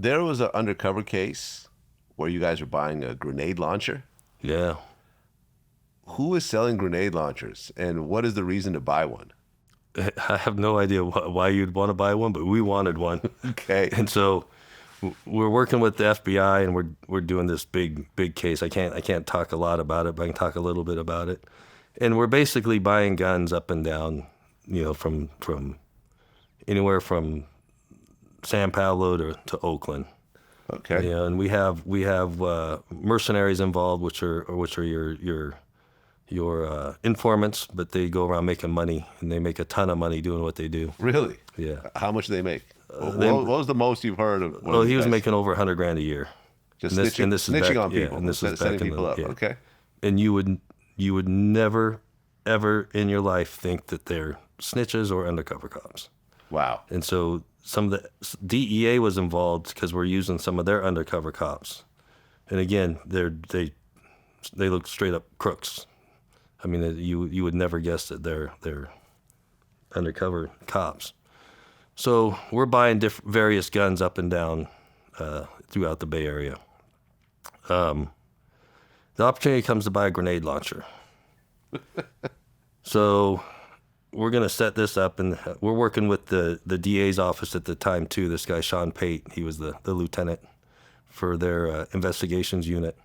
there was an undercover case where you guys were buying a grenade launcher. Yeah. Who is selling grenade launchers, and what is the reason to buy one? I have no idea why you'd want to buy one, but we wanted one. Okay. And so we're working with the FBI, and we're doing this big case. I can't talk a lot about it, but I can talk a little bit about it. And we're basically buying guns up and down, from anywhere from San Paulo to Oakland. Okay. And we have mercenaries involved, which are your informants, but they go around making money, and they make a ton of money doing what they do. Really? Yeah. How much do they make? What was the most you've heard of? Well, he was making over $100,000 a year. Just snitching on people. Yeah, and this is setting back people up. yeah. Okay. And you would never, ever in your life think that they're snitches or undercover cops. Wow. And so some of the DEA was involved because we're using some of their undercover cops. And again, they look straight up crooks. I mean, you would never guess that they're undercover cops. So we're buying various guns up and down throughout the Bay Area. The opportunity comes to buy a grenade launcher. So we're going to set this up, and we're working with the DA's office at the time, too. This guy, Sean Pate, he was the lieutenant for their investigations unit.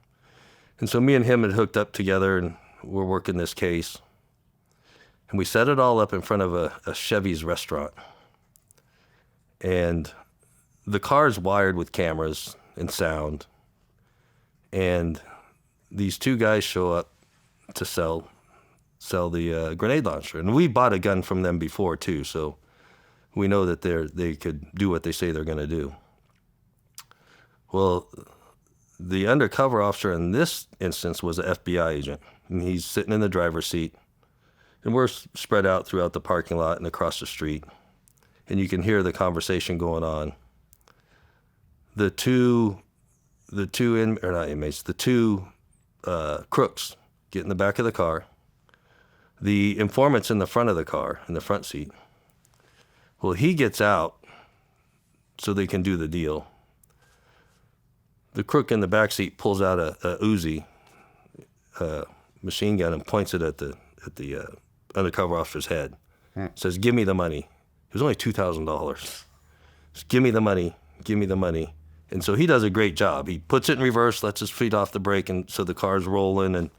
And so me and him had hooked up together, and we're working this case. And we set it all up in front of a Chevy's restaurant. And the car's wired with cameras and sound. And these two guys show up to sell the grenade launcher. And we bought a gun from them before, too, so we know that they could do what they say they're going to do. Well, the undercover officer in this instance was an FBI agent, and he's sitting in the driver's seat. And we're spread out throughout the parking lot and across the street. And you can hear the conversation going on. The two crooks get in the back of the car. The informant's in the front of the car, in the front seat. Well, he gets out so they can do the deal. The crook in the back seat pulls out a Uzi machine gun and points it at the undercover officer's head. Says, "Give me the money." It was only $2,000. Give me the money. Give me the money. And so he does a great job. He puts it in reverse, lets his feet off the brake, and so the car's rolling, and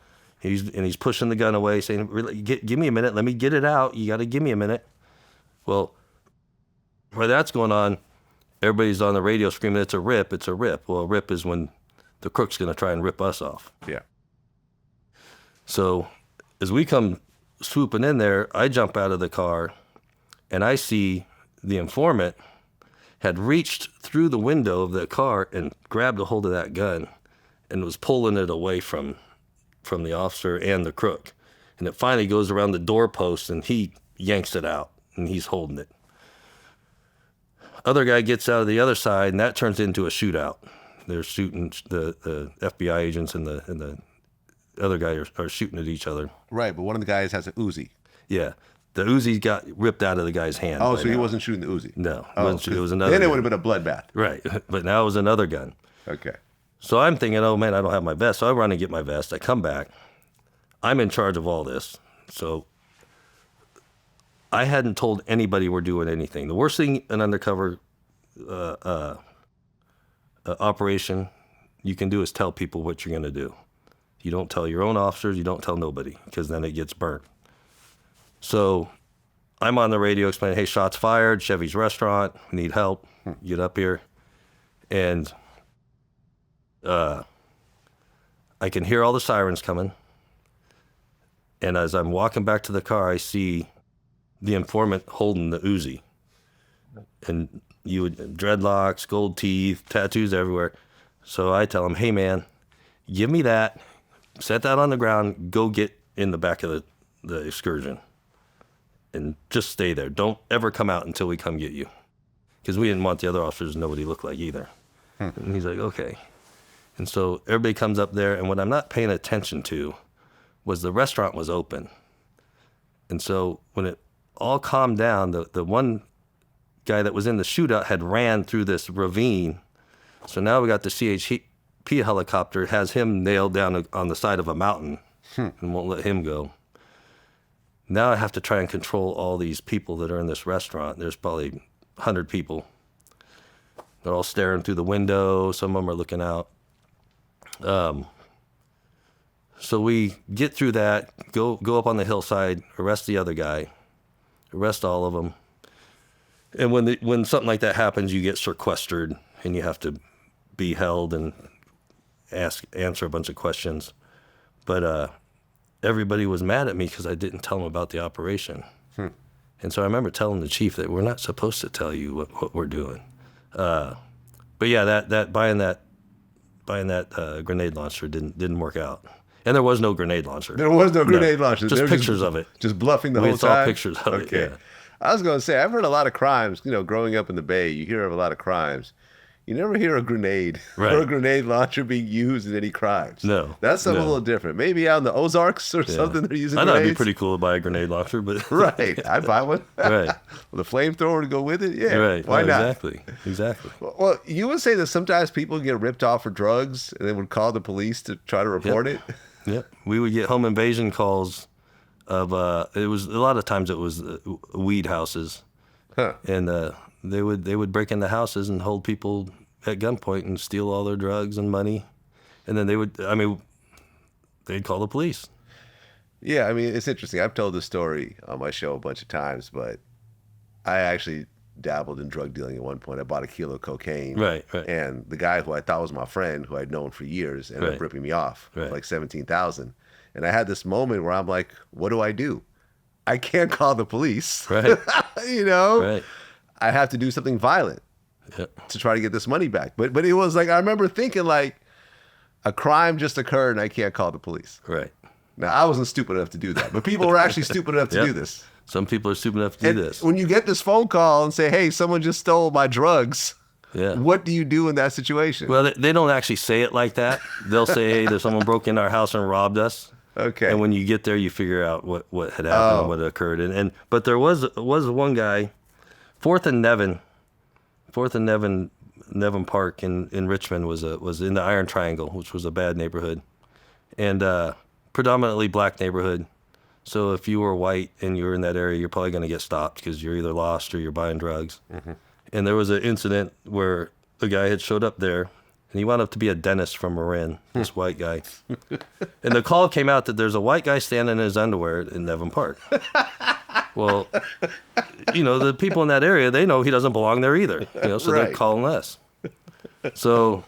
he's pushing the gun away, saying, "Give me a minute. Let me get it out. You got to give me a minute." Well, while that's going on, everybody's on the radio screaming, "It's a rip, it's a rip." Well, a rip is when the crook's going to try and rip us off. Yeah. So as we come swooping in there, I jump out of the car, and I see the informant had reached through the window of the car and grabbed a hold of that gun and was pulling it away from the officer and the crook. And it finally goes around the doorpost, and he yanks it out, and he's holding it. Other guy gets out of the other side, and that turns into a shootout. They're shooting, the FBI agents and the other guy are shooting at each other. Right, but one of the guys has an Uzi. Yeah. The Uzi got ripped out of the guy's hand. Oh, so he wasn't shooting the Uzi? No. It was another Then it gun. would have been a bloodbath. Right. But now it was another gun. Okay. So I'm thinking, oh, man, I don't have my vest. So I run and get my vest. I come back. I'm in charge of all this. So I hadn't told anybody we're doing anything. The worst thing an undercover operation you can do is tell people what you're going to do. You don't tell your own officers. You don't tell nobody, because then it gets burnt. So I'm on the radio explaining, "Hey, shots fired, Chevy's restaurant, need help, get up here." And I can hear all the sirens coming. And as I'm walking back to the car, I see the informant holding the Uzi. And dreadlocks, gold teeth, tattoos everywhere. So I tell him, "Hey, man, give me that, set that on the ground, go get in the back of the excursion. And just stay there. Don't ever come out until we come get you." Because we didn't want the other officers to know what he looked like either. And he's like, "Okay." And so everybody comes up there, and what I'm not paying attention to was the restaurant was open. And so when it all calmed down, the one guy that was in the shootout had ran through this ravine So now we got the CHP helicopter, has him nailed down on the side of a mountain and won't let him go. Now I have to try and control all these people that are in this restaurant. There's probably 100 people. They're all staring through the window. Some of them are looking out. So we get through that, go up on the hillside, arrest the other guy, arrest all of them. And when something like that happens, you get sequestered and you have to be held and answer a bunch of questions. But everybody was mad at me because I didn't tell them about the operation. And so I remember telling the chief that we're not supposed to tell you what we're doing. But yeah, that buying that grenade launcher didn't work out. And there was no grenade launcher. There was no grenade launcher. Just pictures of it. Just bluffing the whole time? We saw pictures of it, yeah. I was going to say, I've heard a lot of crimes. Growing up in the Bay, you hear of a lot of crimes. You never hear a grenade or a grenade launcher being used in any crimes. No. That's something a little different. Maybe out in the Ozarks or something they're using grenades. I know it'd be pretty cool to buy a grenade launcher, but... Right. I'd buy one. Right. With a flamethrower to go with it? Yeah. Right. Why not? Exactly. Well, you would say that sometimes people get ripped off for drugs and they would call the police to try to report it? Yep. We would get home invasion calls of, it was, a lot of times it was weed houses. Huh. And they would break into houses and hold people at gunpoint and steal all their drugs and money. And then they'd call the police. Yeah, it's interesting. I've told this story on my show a bunch of times, but I actually dabbled in drug dealing at one point. I bought a kilo of cocaine. Right. And the guy who I thought was my friend, who I'd known for years, ended up ripping me off for like $17,000. And I had this moment where I'm like, what do I do? I can't call the police. Right. Right. I have to do something violent to try to get this money back. But it was like, I remember thinking like, a crime just occurred and I can't call the police. Right. Now, I wasn't stupid enough to do that, but people were actually stupid enough to do this. Some people are stupid enough to do this. When you get this phone call and say, hey, someone just stole my drugs, Yeah. What do you do in that situation? Well, they don't actually say it like that. They'll say, hey, there's someone broke into our house and robbed us. Okay. And when you get there, you figure out what had happened and what occurred. But there was one guy, 4th and Nevin Park in Richmond was in the Iron Triangle, which was a bad neighborhood, and predominantly black neighborhood. So if you were white and you were in that area, you're probably going to get stopped because you're either lost or you're buying drugs. Mm-hmm. And there was an incident where a guy had showed up there, and he wound up to be a dentist from Marin, this white guy. And the call came out that there's a white guy standing in his underwear in Nevin Park. Well, the people in that area, they know he doesn't belong there either. So they're calling us. So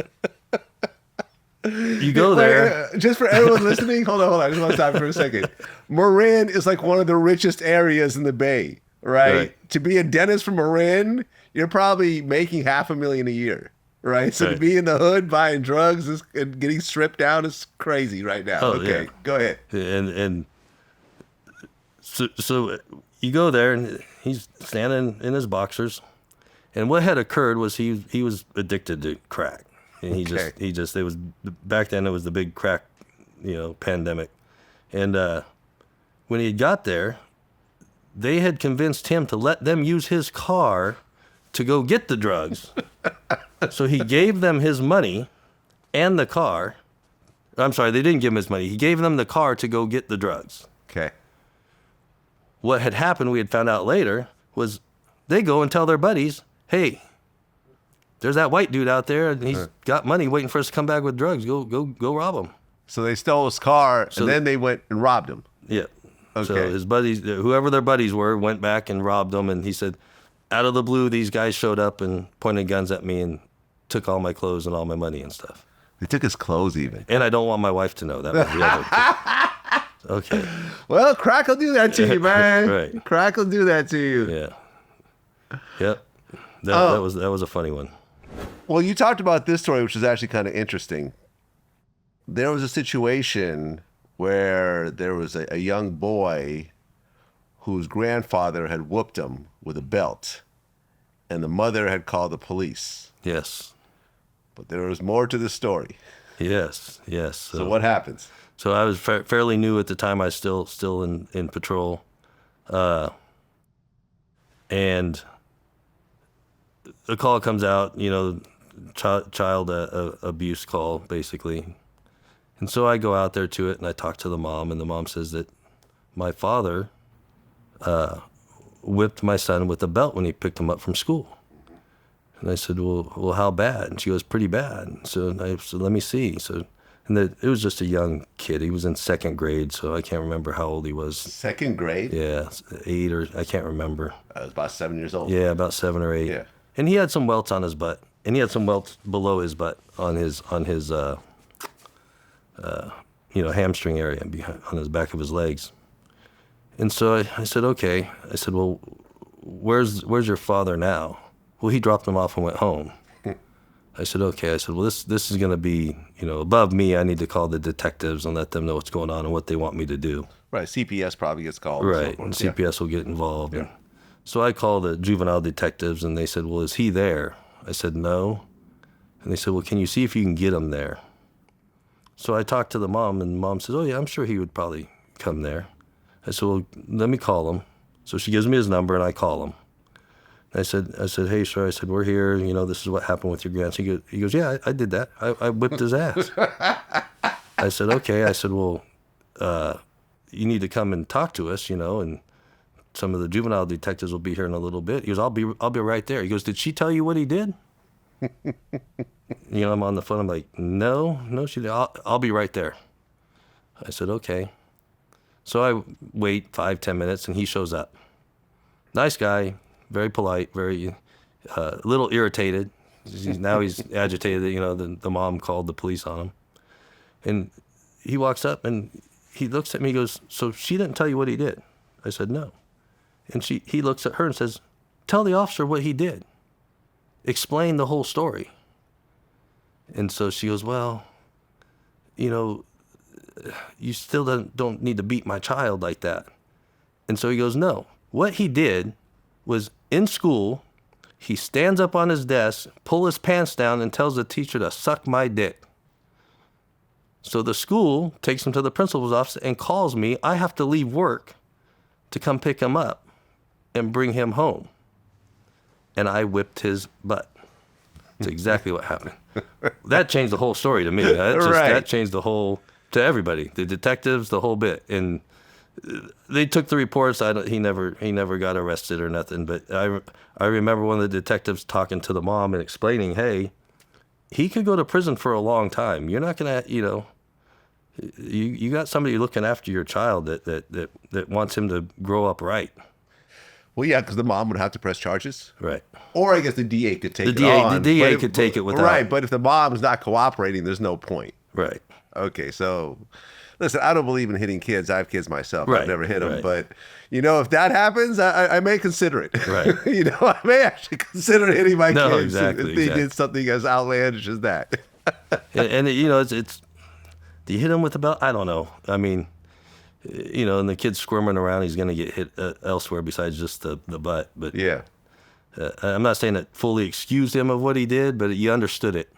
you go there. Just for everyone listening, hold on. I just want to stop for a second. Marin is like one of the richest areas in the Bay, right? To be a dentist from Marin, you're probably making $500,000 a year, right? So to be in the hood buying drugs and getting stripped down is crazy right now. Okay, go ahead. And so you go there, and he's standing in his boxers. And what had occurred was he was addicted to crack. And it was back then, it was the big crack, pandemic. And when he got there, they had convinced him to let them use his car to go get the drugs. So he gave them his money and the car. I'm sorry, they didn't give him his money. He gave them the car to go get the drugs. Okay. What had happened, we had found out later, was they go and tell their buddies, hey, there's that white dude out there, and he's got money waiting for us to come back with drugs. Go rob him. So they stole his car, and then they went and robbed him. Yeah. Okay. So his buddies, whoever their buddies were, went back and robbed them. And he said, out of the blue, these guys showed up and pointed guns at me and took all my clothes and all my money and stuff. They took his clothes even. And I don't want my wife to know. That was the other thing. Okay. Well, crack will do that to you, man. Right. Crack will do that to you. Yeah. Yep. That was a funny one. Well, you talked about this story, which is actually kind of interesting. There was a situation where there was a young boy whose grandfather had whooped him with a belt, and the mother had called the police. Yes. But there was more to the story. Yes. So what happens? So I was fairly new at the time. I was still in patrol. And the call comes out, child abuse call, basically. And so I go out there to it, and I talk to the mom, and the mom says that my father whipped my son with a belt when he picked him up from school. And I said, well, how bad? And she goes, pretty bad. So I said, let me see. So, and it was just a young kid. He was in second grade, so I can't remember how old he was. Second grade? Yeah, 8 or I can't remember. I was about 7 years old. Yeah, about 7 or 8. Yeah. And he had some welts on his butt, and he had some welts below his butt on his hamstring area behind, on his back of his legs. And so I said, okay. I said, well, where's your father now? Well, he dropped him off and went home. I said, okay. I said, well, this is going to be, above me. I need to call the detectives and let them know what's going on and what they want me to do. Right. CPS probably gets called. Right. And CPS will get involved. Yeah. So I called the juvenile detectives, and they said, well, is he there? I said, no. And they said, well, can you see if you can get him there? So I talked to the mom, and the mom says, oh, yeah, I'm sure he would probably come there. I said, well, let me call him. So she gives me his number, and I call him. I said, hey, sir, I said, we're here. This is what happened with your grandson. He goes, yeah, I did that. I whipped his ass. I said, okay. I said, well, you need to come and talk to us, and some of the juvenile detectives will be here in a little bit. He goes, I'll be right there. He goes, did she tell you what he did? I'm on the phone. I'm like, no, she didn't. I'll be right there. I said, okay. So I wait 5-10 minutes, and he shows up. Nice guy. Very polite, very little irritated. Now he's agitated that, the mom called the police on him. And he walks up and he looks at me, he goes, so she didn't tell you what he did? I said, no. And he looks at her and says, tell the officer what he did. Explain the whole story. And so she goes, well, you still don't need to beat my child like that. And so he goes, no. What he did was in school, he stands up on his desk, pull his pants down, and tells the teacher to suck my dick. So the school takes him to the principal's office and calls me. I have to leave work to come pick him up and bring him home. And I whipped his butt. That's exactly what happened. That changed the whole story to me. That changed the whole, to everybody, the detectives, the whole bit. And they took the reports. He never got arrested or nothing. But I remember one of the detectives talking to the mom and explaining, hey, he could go to prison for a long time. You're not gonna, you got somebody looking after your child that wants him to grow up right. Well, yeah, because the mom would have to press charges. Right. Or I guess the DA could take it on. The DA could take it without. Right, but if the mom's not cooperating, there's no point. Right. Okay, so listen, I don't believe in hitting kids. I have kids myself. Right. I've never hit them. But, if that happens, I may consider it. Right. I may actually consider hitting my kids exactly, if they did something as outlandish as that. and it's, do you hit him with the belt? I don't know. I mean, and the kid's squirming around, he's going to get hit elsewhere besides just the butt. But yeah. I'm not saying it fully excused him of what he did, but you understood it.